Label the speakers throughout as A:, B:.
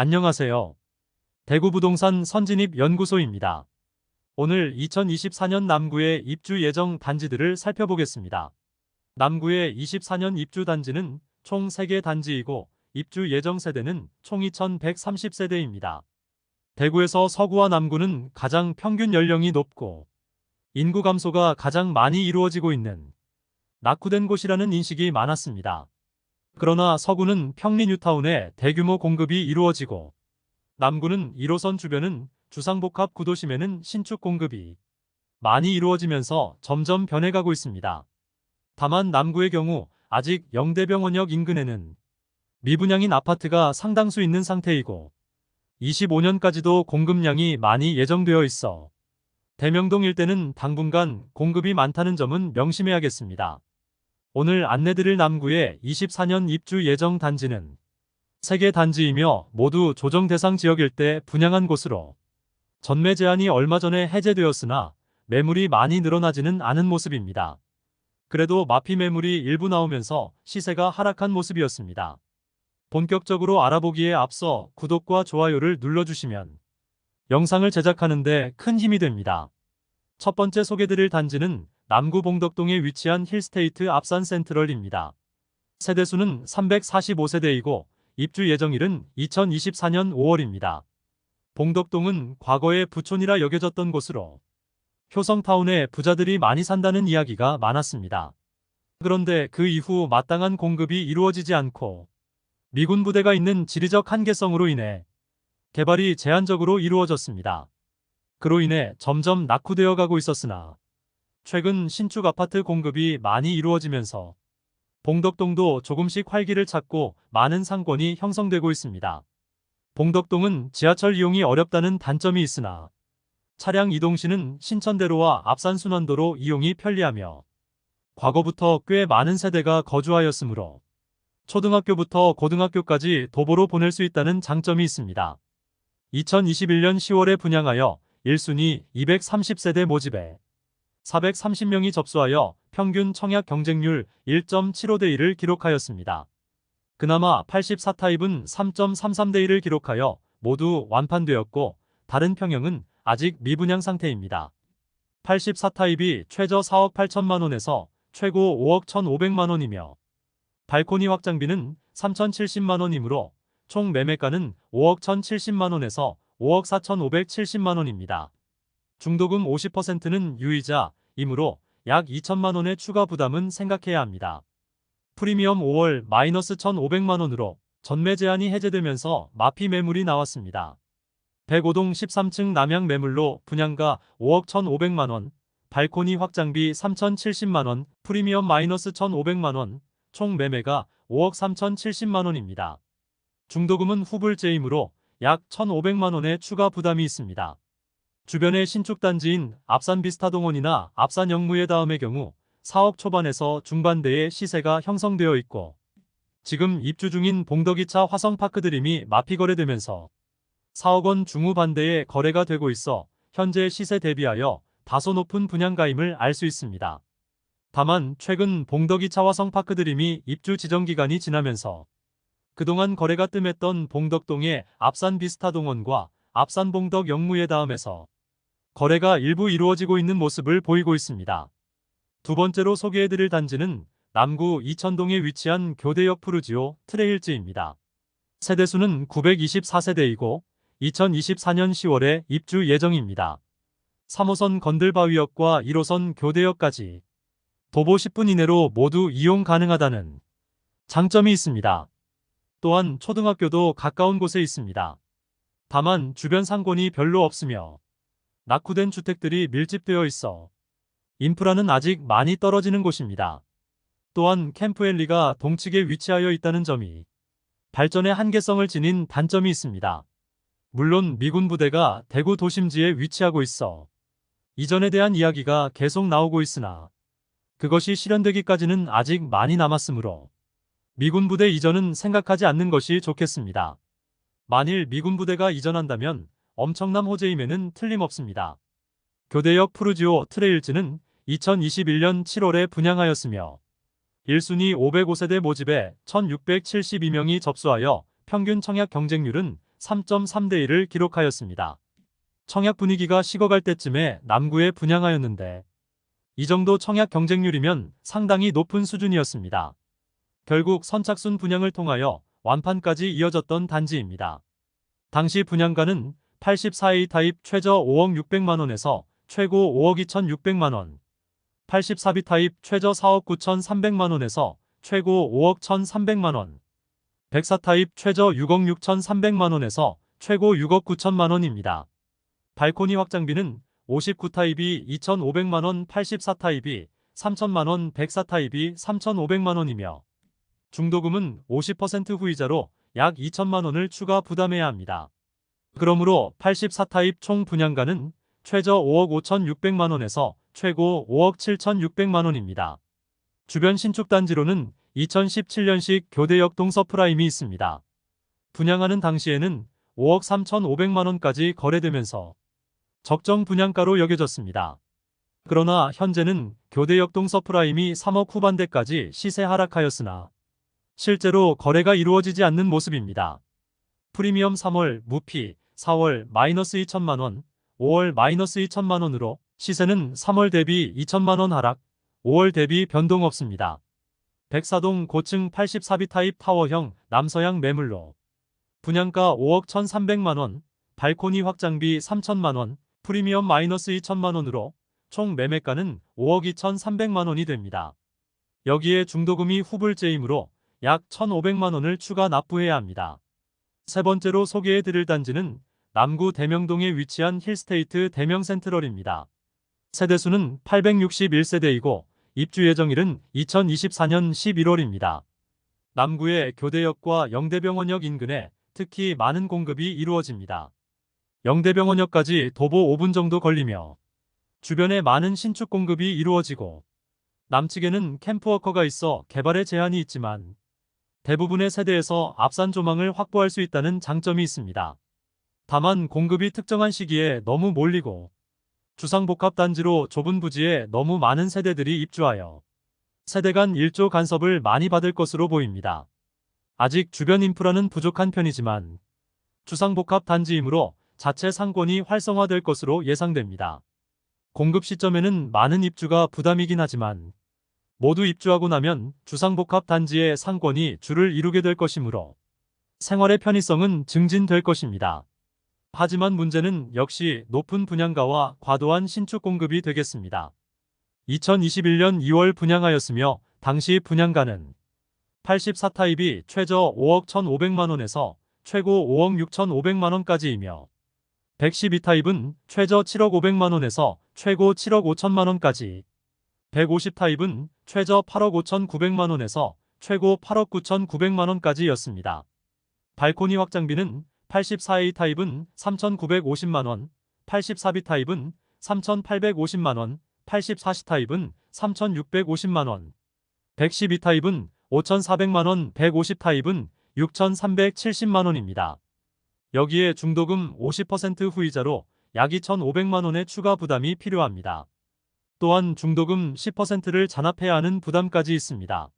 A: 안녕하세요. 대구부동산 선진입연구소입니다. 오늘 2024년 남구의 입주 예정 단지들을 살펴보겠습니다. 남구의 24년 입주 단지는 총 3개 단지이고 입주 예정 세대는 총 2130세대입니다. 대구에서 서구와 남구는 가장 평균 연령이 높고 인구 감소가 가장 많이 이루어지고 있는 낙후된 곳이라는 인식이 많았습니다. 그러나 서구는 평리 뉴타운에 대규모 공급이 이루어지고 남구는 1호선 주변은 주상복합 구도심에는 신축 공급이 많이 이루어지면서 점점 변해가고 있습니다. 다만 남구의 경우 아직 영대병원역 인근에는 미분양인 아파트가 상당수 있는 상태이고 25년까지도 공급량이 많이 예정되어 있어 대명동 일대는 당분간 공급이 많다는 점은 명심해야겠습니다. 오늘 안내드릴 남구의 24년 입주 예정 단지는 3개 단지이며 모두 조정 대상 지역 일대 분양한 곳으로 전매 제한이 얼마 전에 해제되었으나 매물이 많이 늘어나지는 않은 모습입니다. 그래도 마피 매물이 일부 나오면서 시세가 하락한 모습이었습니다. 본격적으로 알아보기에 앞서 구독과 좋아요를 눌러주시면 영상을 제작하는 데 큰 힘이 됩니다. 첫 번째 소개드릴 단지는 남구 봉덕동에 위치한 힐스테이트 앞산 센트럴입니다. 세대수는 345세대이고 입주 예정일은 2024년 5월입니다. 봉덕동은 과거의 부촌이라 여겨졌던 곳으로 효성타운에 부자들이 많이 산다는 이야기가 많았습니다. 그런데 그 이후 마땅한 공급이 이루어지지 않고 미군 부대가 있는 지리적 한계성으로 인해 개발이 제한적으로 이루어졌습니다. 그로 인해 점점 낙후되어 가고 있었으나 최근 신축 아파트 공급이 많이 이루어지면서 봉덕동도 조금씩 활기를 찾고 많은 상권이 형성되고 있습니다. 봉덕동은 지하철 이용이 어렵다는 단점이 있으나 차량 이동 시는 신천대로와 압산순환도로 이용이 편리하며 과거부터 꽤 많은 세대가 거주하였으므로 초등학교부터 고등학교까지 도보로 보낼 수 있다는 장점이 있습니다. 2021년 10월에 분양하여 1순위 230세대 모집에 430명이 접수하여 평균 청약 경쟁률 1.75대 1을 기록하였습니다. 그나마 84타입은 3.33대 1을 기록하여 모두 완판되었고 다른 평형은 아직 미분양 상태입니다. 84타입이 최저 4억 8천만원에서 최고 5억 1,500만원이며 발코니 확장비는 3,070만원이므로 총 매매가는 5억 1,070만원에서 5억 4,570만원입니다. 중도금 50%는 유이자이므로 약 2천만원의 추가 부담은 생각해야 합니다. 프리미엄 5월 마이너스 1,500만원으로 전매 제한이 해제되면서 마피 매물이 나왔습니다. 105동 13층 남양 매물로 분양가 5억 1,500만원, 발코니 확장비 3,070만원, 프리미엄 마이너스 1,500만원, 총 매매가 5억 3,070만원입니다. 중도금은 후불제이므로 약 1,500만원의 추가 부담이 있습니다. 주변의 신축단지인 압산비스타동원이나 압산영무예다음의 경우 4억 초반에서 중반대의 시세가 형성되어 있고 지금 입주 중인 봉덕이차 화성파크드림이 마피 거래되면서 4억 원 중후반대의 거래가 되고 있어 현재 시세 대비하여 다소 높은 분양가임을 알 수 있습니다. 다만 최근 봉덕이차 화성파크드림이 입주 지정기간이 지나면서 그동안 거래가 뜸했던 봉덕동의 압산비스타동원과 압산봉덕 영무예다음에서 거래가 일부 이루어지고 있는 모습을 보이고 있습니다. 두 번째로 소개해드릴 단지는 남구 이천동에 위치한 교대역 푸르지오 트레일즈입니다. 세대수는 924세대이고 2024년 10월에 입주 예정입니다. 3호선 건들바위역과 1호선 교대역까지 도보 10분 이내로 모두 이용 가능하다는 장점이 있습니다. 또한 초등학교도 가까운 곳에 있습니다. 다만 주변 상권이 별로 없으며 낙후된 주택들이 밀집되어 있어 인프라는 아직 많이 떨어지는 곳입니다. 또한 캠프엘리가 동측에 위치하여 있다는 점이 발전의 한계성을 지닌 단점이 있습니다. 물론 미군 부대가 대구 도심지에 위치하고 있어 이전에 대한 이야기가 계속 나오고 있으나 그것이 실현되기까지는 아직 많이 남았으므로 미군 부대 이전은 생각하지 않는 것이 좋겠습니다. 만일 미군 부대가 이전한다면 엄청난 호재임에는 틀림없습니다. 교대역 푸르지오 트레일즈는 2021년 7월에 분양하였으며 1순위 505세대 모집에 1,672명이 접수하여 평균 청약 경쟁률은 3.3대 1을 기록하였습니다. 청약 분위기가 식어갈 때쯤에 남구에 분양하였는데 이 정도 청약 경쟁률이면 상당히 높은 수준이었습니다. 결국 선착순 분양을 통하여 완판까지 이어졌던 단지입니다. 당시 분양가는 84A 타입 최저 5억 600만원에서 최고 5억 2,600만원, 84B 타입 최저 4억 9,300만원에서 최고 5억 1,300만원, 104 타입 최저 6억 6,300만원에서 최고 6억 9천만원입니다. 발코니 확장비는 59 타입이 2,500만원, 84 타입이 3,000만원, 104 타입이 3,500만원이며 중도금은 50% 후이자로 약 2천만원을 추가 부담해야 합니다. 그러므로 84 타입 총 분양가는 최저 5억 5,600만원에서 최고 5억 7,600만원입니다. 주변 신축 단지로는 2017년식 교대역 동서프라임이 있습니다. 분양하는 당시에는 5억 3,500만원까지 거래되면서 적정 분양가로 여겨졌습니다. 그러나 현재는 교대역 동서프라임이 3억 후반대까지 시세 하락하였으나 실제로 거래가 이루어지지 않는 모습입니다. 프리미엄 3월 무피, 4월 마이너스 2천만원, 5월 마이너스 2천만원으로 시세는 3월 대비 2천만원 하락, 5월 대비 변동 없습니다. 백사동 고층 84B 타입 타워형 남서향 매물로 분양가 5억 1,300만원, 발코니 확장비 3천만원, 프리미엄 마이너스 2천만원으로 총 매매가는 5억 2,300만원이 됩니다. 여기에 중도금이 후불제이므로 약 1,500만원을 추가 납부해야 합니다. 세 번째로 소개해드릴 단지는 남구 대명동에 위치한 힐스테이트 대명센트럴입니다. 세대수는 861세대이고 입주 예정일은 2024년 11월입니다. 남구의 교대역과 영대병원역 인근에 특히 많은 공급이 이루어집니다. 영대병원역까지 도보 5분 정도 걸리며 주변에 많은 신축 공급이 이루어지고 남측에는 캠프워커가 있어 개발에 제한이 있지만 대부분의 세대에서 앞산 조망을 확보할 수 있다는 장점이 있습니다. 다만 공급이 특정한 시기에 너무 몰리고 주상복합단지로 좁은 부지에 너무 많은 세대들이 입주하여 세대 간 일조 간섭을 많이 받을 것으로 보입니다. 아직 주변 인프라는 부족한 편이지만 주상복합단지이므로 자체 상권이 활성화될 것으로 예상됩니다. 공급 시점에는 많은 입주가 부담이긴 하지만 모두 입주하고 나면 주상복합단지의 상권이 줄을 이루게 될 것이므로 생활의 편의성은 증진될 것입니다. 하지만 문제는 역시 높은 분양가와 과도한 신축 공급이 되겠습니다. 2021년 2월 분양하였으며 당시 분양가는 84 타입이 최저 5억 1,500만원에서 최고 5억 6,500만원까지이며 112 타입은 최저 7억 500만원에서 최고 7억 5천만원까지, 150 타입은 최저 8억 5,900만원에서 최고 8억 9,900만원까지였습니다. 발코니 확장비는 84A 타입은 3,950만원, 84B 타입은 3,850만원, 84C 타입은 3,650만원, 112 타입은 5,400만원, 150 타입은 6,370만원입니다. 여기에 중도금 50% 후이자로 약 2,500만원의 추가 부담이 필요합니다. 또한 중도금 10%를 잔압해야 하는 부담까지 있습니다.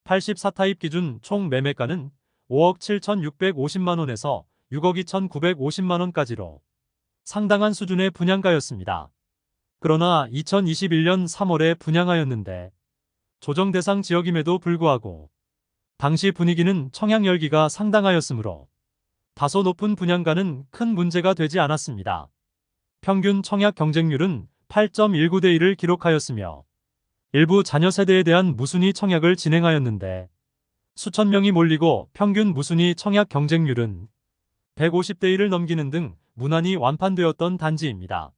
A: 84 타입 기준 총 매매가는 5억 7,650만원에서 6억 2,950만원까지로 상당한 수준의 분양가였습니다. 그러나 2021년 3월에 분양하였는데 조정 대상 지역임에도 불구하고 당시 분위기는 청약 열기가 상당하였으므로 다소 높은 분양가는 큰 문제가 되지 않았습니다. 평균 청약 경쟁률은 8.19대 1을 기록하였으며 일부 자녀 세대에 대한 무순위 청약을 진행하였는데 수천 명이 몰리고 평균 무순위 청약 경쟁률은 150대 1을 넘기는 등 무난히 완판되었던 단지입니다.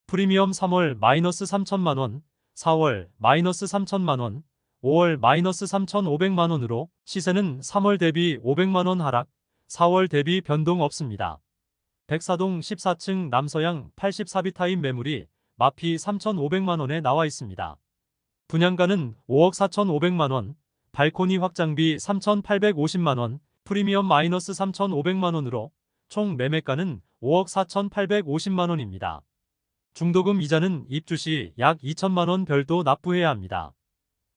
A: 프리미엄 3월 마이너스 3천만원, 4월 마이너스 3천만원, 5월 마이너스 3,500만원으로 시세는 3월 대비 500만원 하락, 4월 대비 변동 없습니다. 백사동 14층 남서향 84B 타입 매물이 마피 3,500만원에 나와 있습니다. 분양가는 5억 4,500만원, 발코니 확장비 3,850만원, 프리미엄 마이너스 3,500만원으로 총 매매가는 5억 4,850만원입니다. 중도금 이자는 입주 시 약 2천만원 별도 납부해야 합니다.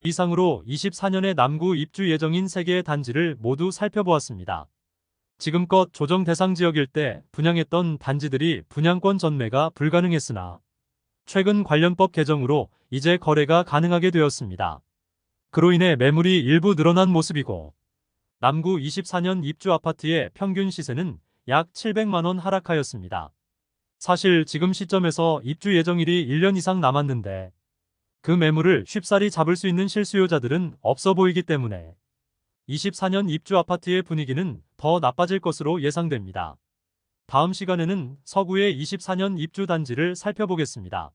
A: 이상으로 24년에 남구 입주 예정인 3개의 단지를 모두 살펴보았습니다. 지금껏 조정 대상 지역일 때 분양했던 단지들이 분양권 전매가 불가능했으나 최근 관련법 개정으로 이제 거래가 가능하게 되었습니다. 그로 인해 매물이 일부 늘어난 모습이고 남구 24년 입주 아파트의 평균 시세는 약 700만 원 하락하였습니다. 사실 지금 시점에서 입주 예정일이 1년 이상 남았는데 그 매물을 쉽사리 잡을 수 있는 실수요자들은 없어 보이기 때문에 24년 입주 아파트의 분위기는 더 나빠질 것으로 예상됩니다. 다음 시간에는 서구의 24년 입주 단지를 살펴보겠습니다.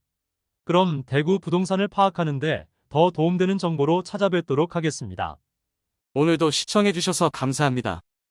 A: 그럼 대구 부동산을 파악하는데 더 도움되는 정보로 찾아뵙도록 하겠습니다.
B: 오늘도 시청해주셔서 감사합니다.